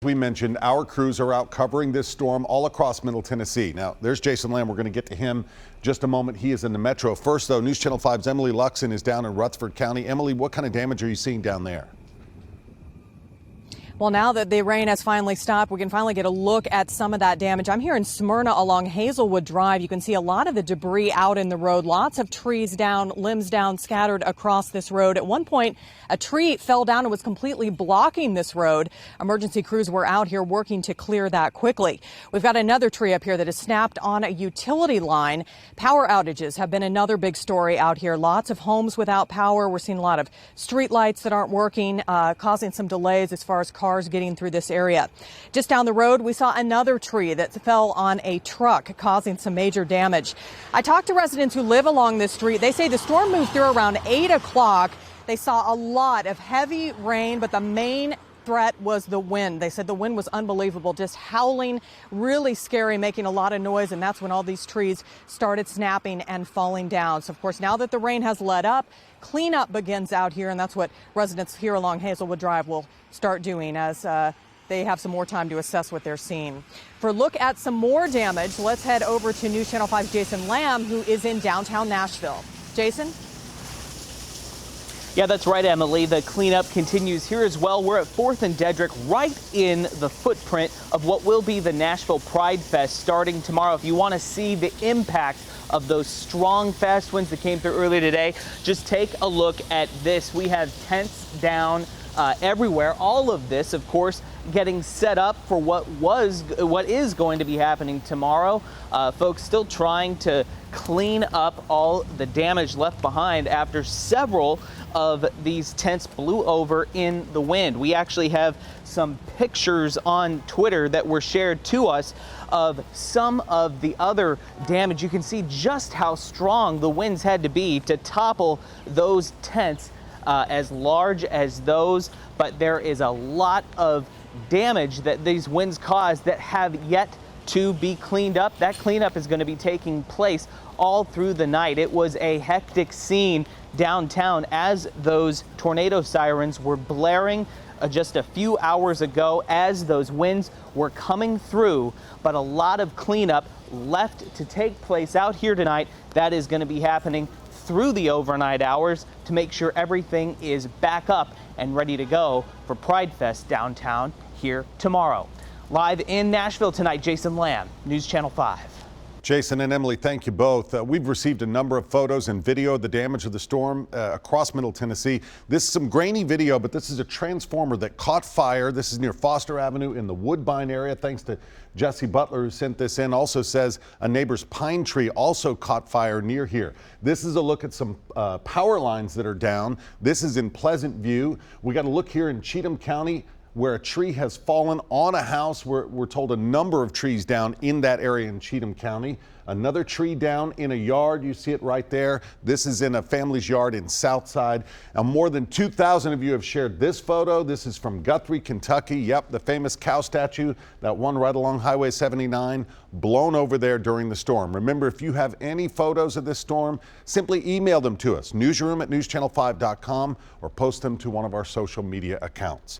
We mentioned our crews are out covering this storm all across Middle Tennessee. Now, there's Jason Lamb. We're going to get to him just a moment. He is in the metro. First, though, News Channel 5's Emily Luxon is down in Rutherford County. Emily, what kind of damage are you seeing down there? Well, now that the rain has finally stopped, we can finally get a look at some of that damage. I'm here in Smyrna along Hazelwood Drive. You can see a lot of the debris out in the road. Lots of trees down, limbs down, scattered across this road. At one point, a tree fell down and was completely blocking this road. Emergency crews were out here working to clear that quickly. We've got another tree up here that is snapped on a utility line. Power outages have been another big story out here. Lots of homes without power. We're seeing a lot of street lights that aren't working, causing some delays as far as cars getting through this area. Just down the road, we saw another tree that fell on a truck, causing some major damage. I talked to residents who live along this street. They say the storm moved through around 8 o'clock. They saw a lot of heavy rain, but the main threat was the wind. They said the wind was unbelievable, just howling, really scary, making a lot of noise, and that's when all these trees started snapping and falling down. So, of course, now that the rain has let up, cleanup begins out here, and that's what residents here along Hazelwood Drive will start doing as they have some more time to assess what they're seeing. For a look at some more damage, let's head over to News Channel 5's Jason Lamb, who is in downtown Nashville. Jason? Yeah, that's right, Emily. The cleanup continues here as well. We're at 4th and Dedrick, right in the footprint of what will be the Nashville Pride Fest starting tomorrow. If you want to see the impact of those strong fast winds that came through earlier today, just take a look at this. We have tents down everywhere. All of this, of course, getting set up for what is going to be happening tomorrow. Folks still trying to clean up all the damage left behind after several of these tents blew over in the wind. We actually have some pictures on Twitter that were shared to us of some of the other damage. You can see just how strong the winds had to be to topple those tents as large as those, but there is a lot of damage that these winds caused that have yet to be cleaned up. That cleanup is going to be taking place all through the night. It was a hectic scene downtown as those tornado sirens were blaring just a few hours ago as those winds were coming through, but a lot of cleanup left to take place out here tonight. That is going to be happening through the overnight hours to make sure everything is back up and ready to go for Pride Fest downtown here tomorrow. Live in Nashville tonight, Jason Lamb, News Channel 5. Jason and Emily, thank you both. We've received a number of photos and video of the damage of the storm across Middle Tennessee. This is some grainy video, but this is a transformer that caught fire. This is near Foster Avenue in the Woodbine area. Thanks to Jesse Butler, who sent this in. Also says a neighbor's pine tree also caught fire near here. This is a look at some power lines that are down. This is in Pleasant View. We got a look here in Cheatham County, where a tree has fallen on a house. We're told a number of trees down in that area in Cheatham County. Another tree down in a yard. You see it right there. This is in a family's yard in Southside. Now, more than 2,000 of you have shared this photo. This is from Guthrie, Kentucky. Yep, the famous cow statue, that one right along Highway 79, blown over there during the storm. Remember, if you have any photos of this storm, simply email them to us, newsroom@newschannel5.com, or post them to one of our social media accounts.